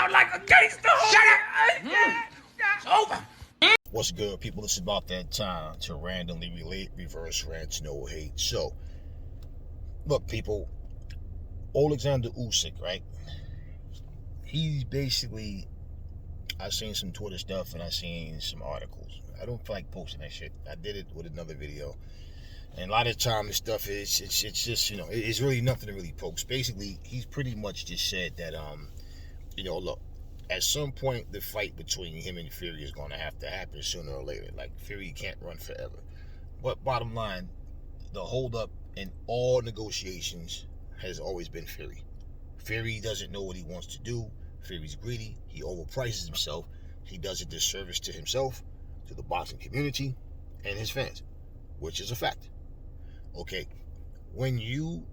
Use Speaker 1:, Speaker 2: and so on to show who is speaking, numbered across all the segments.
Speaker 1: out like a gangster. Shut up. It's over.
Speaker 2: What's good, people? It's about that time to randomly relate, reverse rants, no hate. So, look, people, Alexander Usyk, right? He's basically, I've seen some Twitter stuff and I've seen some articles. I don't feel like posting that shit. I did it with another video. And a lot of the time, this stuff is, it's just, it's really nothing to really post. Basically, he's pretty much just said that, look, at some point, the fight between him and Fury is going to have to happen sooner or later. Like, Fury can't run forever. But bottom line, the holdup in all negotiations has always been Fury. Fury doesn't know what he wants to do. Fury's greedy. He overprices himself. He does a disservice to himself, to the boxing community, and his fans, which is a fact. Okay, when you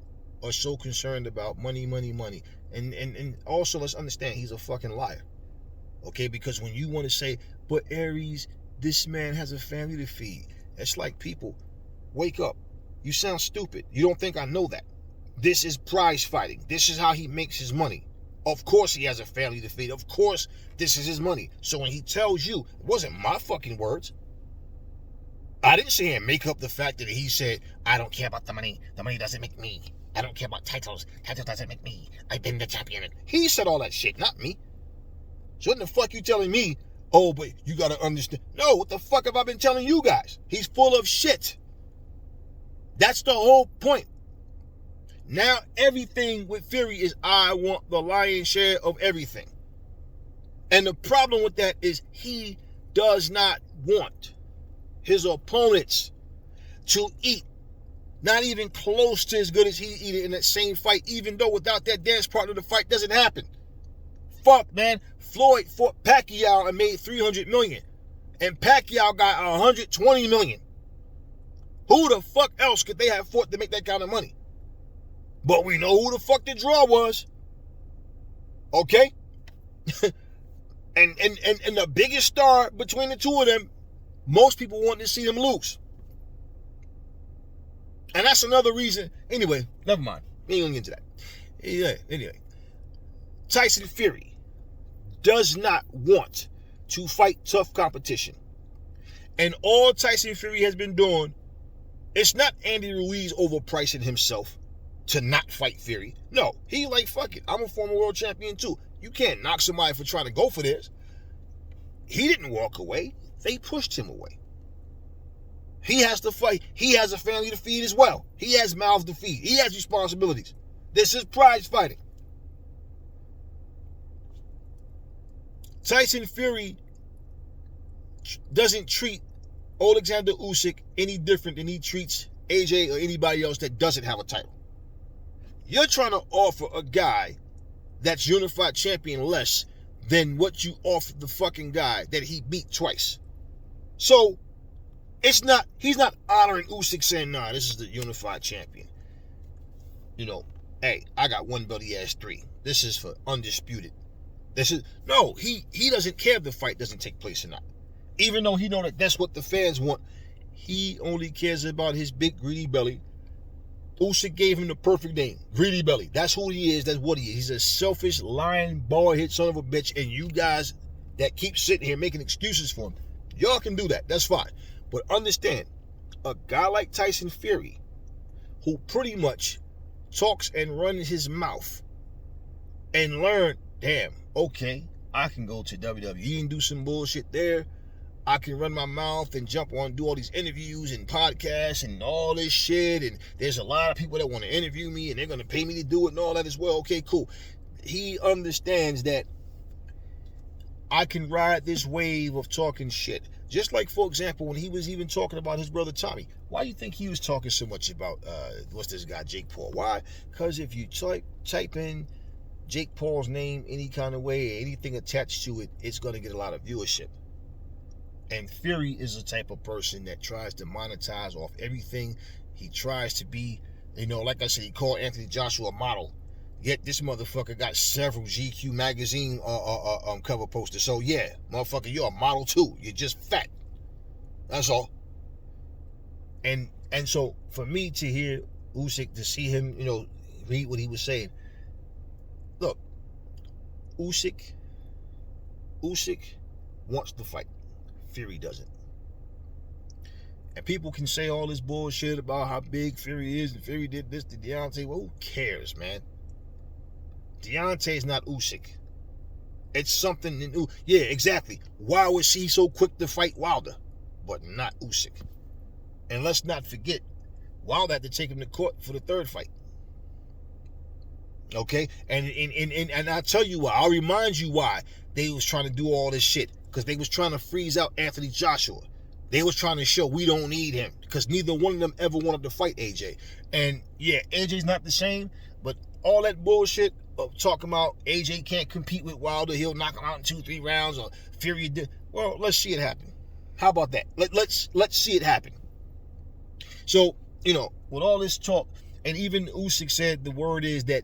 Speaker 2: are so concerned about money, and also let's understand he's a fucking liar. Okay, because when you want to say, but Aries, this man has a family to feed. It's like, people, wake up. You sound stupid. You don't think I know that. This is prize fighting. This is how he makes his money. Of course he has a family to feed. Of course this is his money. So when he tells you, it wasn't my fucking words. I didn't say and make up the fact that he said, I don't care about the money. The money doesn't make me. I don't care about titles. Titles doesn't make me. I've been the champion. He said all that shit, not me. So what the fuck you telling me? Oh, but you gotta understand. No, what the fuck have I been telling you guys? He's full of shit. That's the whole point. Now everything with Fury is, I want the lion's share of everything. And the problem with that is he does not want his opponents to eat not even close to as good as he eated in that same fight, even though without that dance partner, the fight doesn't happen. Fuck, man. Floyd fought Pacquiao and made $300 million. And Pacquiao got $120 million. Who the fuck else could they have fought to make that kind of money? But we know who the fuck the draw was. Okay? and the biggest star between the two of them, most people want to see them lose. And that's another reason. Anyway, never mind. We ain't gonna get into that. Yeah, anyway. Tyson Fury does not want to fight tough competition. And all Tyson Fury has been doing, it's not Andy Ruiz overpricing himself to not fight Fury. No, he like, fuck it. I'm a former world champion too. You can't knock somebody for trying to go for this. He didn't walk away. They pushed him away. He has to fight. He has a family to feed as well. He has mouths to feed. He has responsibilities. This is prize fighting. Tyson Fury doesn't treat Alexander Usyk any different than he treats AJ or anybody else that doesn't have a title. You're trying to offer a guy that's unified champion less than what you offered the fucking guy that he beat twice. So, he's not honoring Usyk saying, nah, this is the unified champion. Hey, I got one belt, he has three. This is for undisputed. No, he doesn't care if the fight doesn't take place or not. Even though he know that that's what the fans want. He only cares about his big greedy belly. Usyk gave him the perfect name, greedy belly. That's who he is. That's what he is. He's a selfish, lying, bald-headed son of a bitch. And you guys that keep sitting here making excuses for him, y'all can do that. That's fine. But understand, a guy like Tyson Fury, who pretty much talks and runs his mouth and learn, damn, okay, I can go to WWE and do some bullshit there. I can run my mouth and jump on, do all these interviews and podcasts and all this shit. And there's a lot of people that want to interview me and they're going to pay me to do it and all that as well. Okay, cool. He understands that I can ride this wave of talking shit. Just like, for example, when he was even talking about his brother Tommy. Why do you think he was talking so much about, what's this guy, Jake Paul? Why? Because if you type in Jake Paul's name any kind of way, anything attached to it, it's going to get a lot of viewership. And Fury is the type of person that tries to monetize off everything. He tries to be, like I said, he called Anthony Joshua a model. Yet this motherfucker got several GQ magazine cover posters. So yeah, motherfucker, you're a model too. You're just fat. That's all. And so for me to hear Usyk, to see him, read what he was saying. Look, Usyk Usyk wants to fight. Fury doesn't. And people can say all this bullshit about how big Fury is and Fury did this to Deontay. Well, who cares, man? Deontay's not Usyk. It's something new. Yeah, exactly. Why was he so quick to fight Wilder, but not Usyk? And let's not forget, Wilder had to take him to court for the third fight. Okay? And I'll tell you why. I'll remind you why they was trying to do all this shit. Because they was trying to freeze out Anthony Joshua. They was trying to show we don't need him. Because neither one of them ever wanted to fight AJ. And yeah, AJ's not the same. But all that bullshit of talking about AJ can't compete with Wilder. He'll knock him out in 2-3 rounds. Or Fury did. Well, let's see it happen. How about that? Let's see it happen. So, with all this talk, and even Usyk said the word is that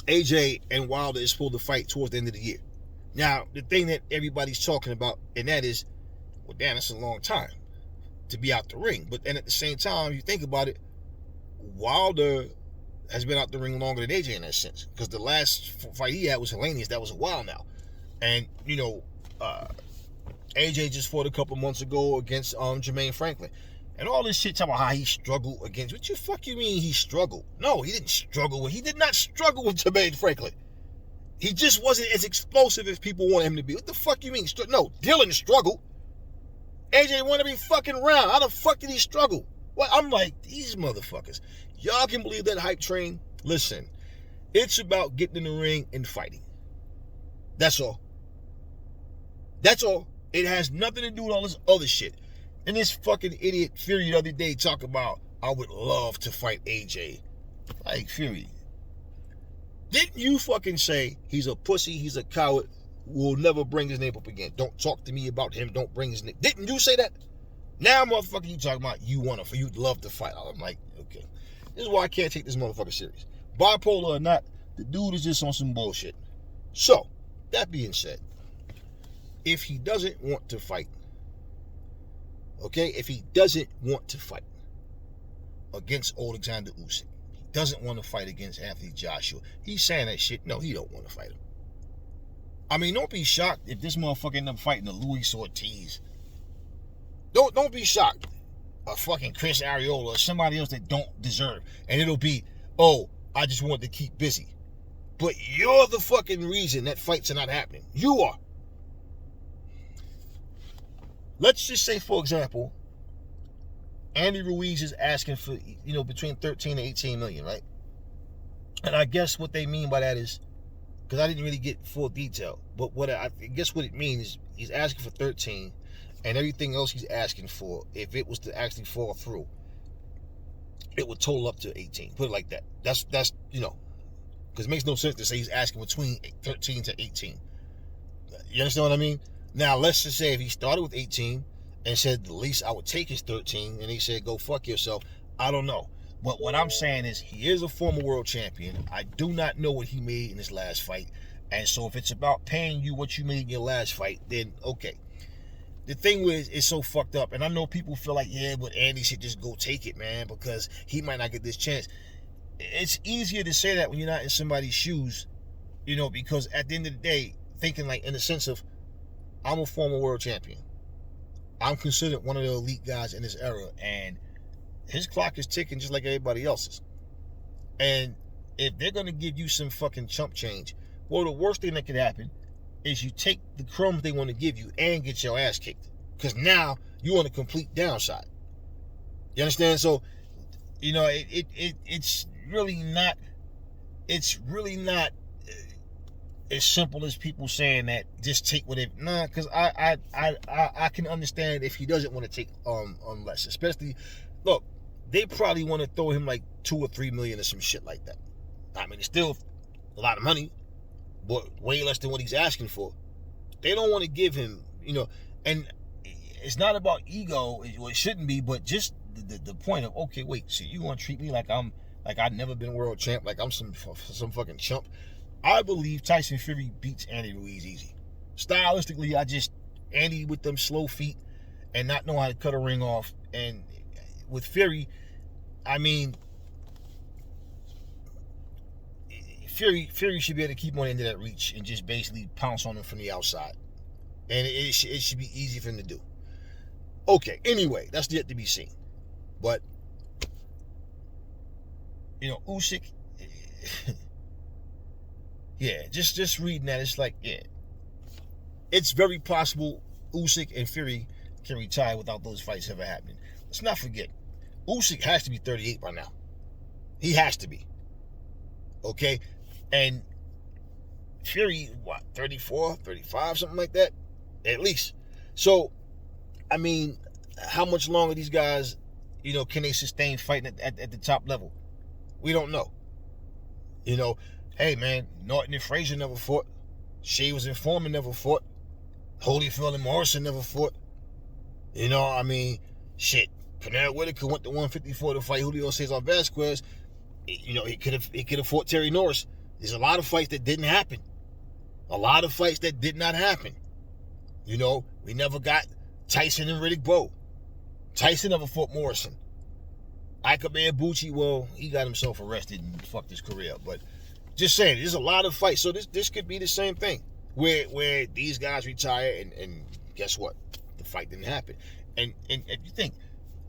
Speaker 2: AJ and Wilder is supposed to fight towards the end of the year. Now, the thing that everybody's talking about, and that is, well, damn, that's a long time to be out the ring. But then at the same time, you think about it, Wilder has been out the ring longer than AJ in that sense. Because the last fight he had was Hellenius. That was a while now. And, AJ just fought a couple months ago against Jermaine Franklin. And all this shit talking about how he struggled against. What the fuck you mean he struggled? No, he didn't struggle. He did not struggle with Jermaine Franklin. He just wasn't as explosive as people wanted him to be. What the fuck you mean? No, Dylan struggled. AJ won every fucking round. How the fuck did he struggle? Well, I'm like, these motherfuckers. Y'all can believe that hype train? Listen, it's about getting in the ring and fighting. That's all. That's all. It has nothing to do with all this other shit. And this fucking idiot Fury the other day talk about, I would love to fight AJ. Like, Fury, didn't you fucking say he's a pussy, he's a coward, will never bring his name up again? Don't talk to me about him, don't bring his name. Didn't you say that? Now, motherfucker, you talking about you'd love to fight. I'm like, okay. This is why I can't take this motherfucker serious. Bipolar or not, the dude is just on some bullshit. So, that being said, if he doesn't want to fight, okay, if he doesn't want to fight against Alexander Usyk, he doesn't want to fight against Anthony Joshua, he's saying that shit. No, he don't want to fight him. I mean, don't be shocked if this motherfucker end up fighting a Luis Ortiz. Don't be shocked. A fucking Chris Arreola or somebody else that don't deserve. And it'll be, oh, I just want to keep busy. But you're the fucking reason that fights are not happening. You are. Let's just say, for example, Andy Ruiz is asking for, between 13 and 18 million, right? And I guess what they mean by that is, because I didn't really get full detail, but what I guess what it means is he's asking for 13, and everything else he's asking for, if it was to actually fall through, it would total up to 18. Put it like that. That's because it makes no sense to say he's asking between 13 to 18. You understand what I mean? Now, let's just say if he started with 18 and said the least I would take is 13, and he said go fuck yourself, I don't know. But what I'm saying is he is a former world champion. I do not know what he made in his last fight. And so if it's about paying you what you made in your last fight, then okay. The thing with it's so fucked up, and I know people feel like, yeah, but Andy should just go take it, man, because he might not get this chance. It's easier to say that when you're not in somebody's shoes, because at the end of the day, thinking like in the sense of, I'm a former world champion. I'm considered one of the elite guys in this era, and his clock is ticking just like everybody else's. And if they're going to give you some fucking chump change, well, the worst thing that could happen is you take the crumbs they want to give you and get your ass kicked. Because now you on a complete downside. You understand? So, it's really not as simple as people saying that just take whatever. Nah, because I can understand if he doesn't want to take less. Especially, look, they probably want to throw him like 2 or 3 million or some shit like that. I mean, it's still a lot of money, but way less than what he's asking for. They don't want to give him, and it's not about ego. It shouldn't be, but just the point of, okay, wait, so you want to treat me like I've never been world champ, like I'm some fucking chump. I believe Tyson Fury beats Andy Ruiz easy. Stylistically, Andy with them slow feet and not know how to cut a ring off. And with Fury, I mean, Fury should be able to keep on into that reach and just basically pounce on him from the outside. And it should be easy for him to do. Okay, anyway, that's yet to be seen. But, Usyk, yeah, just reading that, it's like, yeah, it's very possible Usyk and Fury can retire without those fights ever happening. Let's not forget, Usyk has to be 38 by now. He has to be. Okay? And Fury, 34, 35, something like that? At least. So, I mean, how much longer these guys, can they sustain fighting at the top level? We don't know. Hey, man, Norton and Frazier never fought. Shavers and Foreman never fought. Holyfield and Morrison never fought. Shit. Pernell Whitaker went to 154 to fight Julio Cesar Vasquez. He could have fought Terry Norris. There's a lot of fights that didn't happen. A lot of fights that did not happen. We never got Tyson and Riddick Bowe. Tyson never fought Morrison. Ike Ibuchi, well, he got himself arrested and fucked his career up. But just saying, there's a lot of fights. So this could be the same thing. Where these guys retire and guess what? The fight didn't happen. And if you think,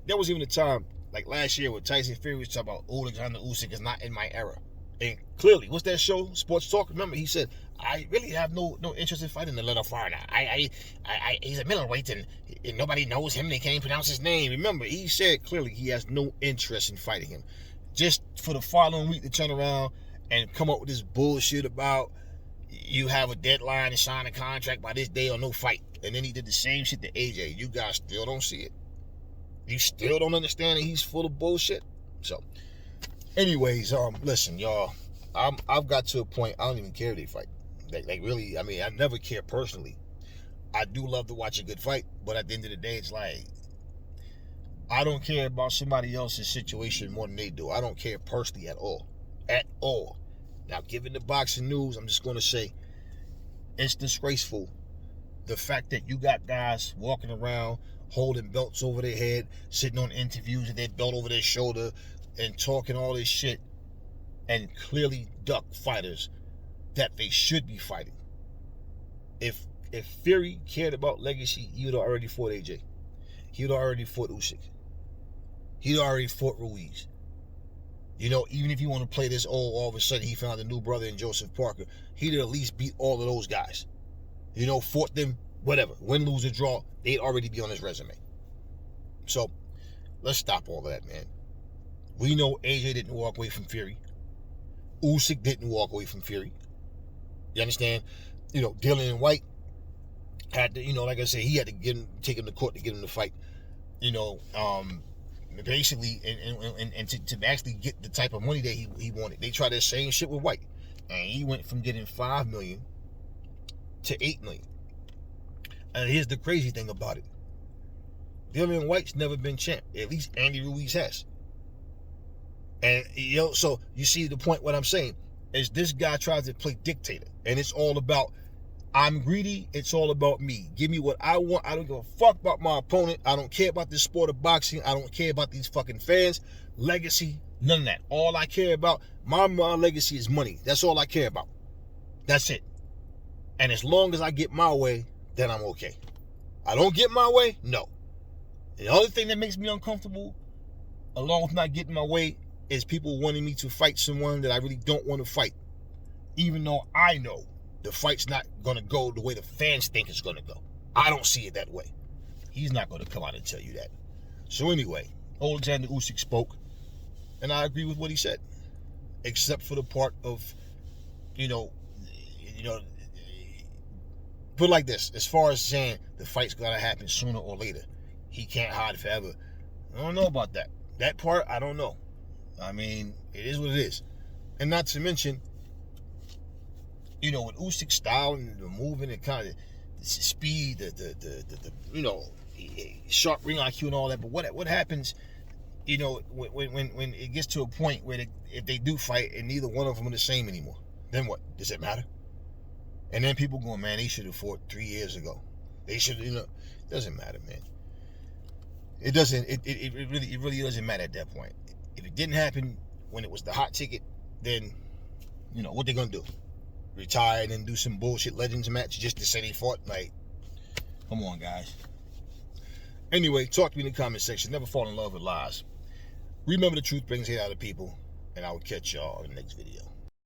Speaker 2: there was even a time, like last year, where Tyson Fury was talking about Alexander Usyk is not in my era. And clearly, what's that show, Sports Talk? Remember, he said, I really have no interest in fighting the little foreigner. He's a middleweight and nobody knows him. They can't even pronounce his name. Remember, he said clearly he has no interest in fighting him. Just for the following week to turn around and come up with this bullshit about you have a deadline to sign a contract by this day or no fight. And then he did the same shit to AJ. You guys still don't see it. You still don't understand that he's full of bullshit. So, anyways, listen, y'all. I've got to a point I don't even care if they fight. Like really, I mean, I never care personally. I do love to watch a good fight, but at the end of the day, it's like I don't care about somebody else's situation more than they do. I don't care personally at all. At all. Now, given the boxing news, I'm just going to say it's disgraceful. The fact that you got guys walking around holding belts over their head, sitting on interviews with their belt over their shoulder, and talking all this shit, and clearly duck fighters that they should be fighting. If Fury cared about legacy, he would have already fought AJ. He would have already fought Usyk. He'd already fought Ruiz. Even if you want to play this, all of a sudden he found a new brother in Joseph Parker, he'd at least beat all of those guys. Fought them, whatever. Win, lose, or draw, they'd already be on his resume. So, let's stop all of that, man. We know AJ didn't walk away from Fury. Usyk didn't walk away from Fury. You understand? Dillian White had to, like I said, he had to take him to court to get him to fight. Basically, and to actually get the type of money that he wanted. They tried that same shit with White. And he went from getting $5 million to $8 million. And here's the crazy thing about it. Dillian White's never been champ. At least Andy Ruiz has. And, so you see the point, what I'm saying is this guy tries to play dictator. And it's all about, I'm greedy, it's all about me. Give me what I want. I don't give a fuck about my opponent. I don't care about this sport of boxing. I don't care about these fucking fans. Legacy, none of that. All I care about, my legacy is money. That's all I care about. That's it. And as long as I get my way, then I'm okay. I don't get my way, no. The other thing that makes me uncomfortable, along with not getting my way, is people wanting me to fight someone that I really don't want to fight. Even though I know the fight's not going to go the way the fans think it's going to go. I don't see it that way. He's not going to come out and tell you that. So anyway, Alexander Usyk spoke, and I agree with what he said. Except for the part of, put it like this, as far as saying the fight's got to happen sooner or later. He can't hide forever. I don't know about that. That part, I don't know. I mean, it is what it is. And not to mention, with Usyk's style and the movement and kind of the speed, the sharp ring IQ and all that. But what happens, when it gets to a point where if they do fight and neither one of them are the same anymore, then what? Does it matter? And then people going, man, they should have fought 3 years ago. They should, it doesn't matter, man. It doesn't. It really doesn't matter at that point. If it didn't happen when it was the hot ticket, then You know, what they gonna do? Retire and then do some bullshit Legends match just to say they fought? Like, come on, guys. Anyway, talk to me in the comment section. Never fall in love with lies. Remember, the truth brings hate out of people, and I will catch y'all in the next video.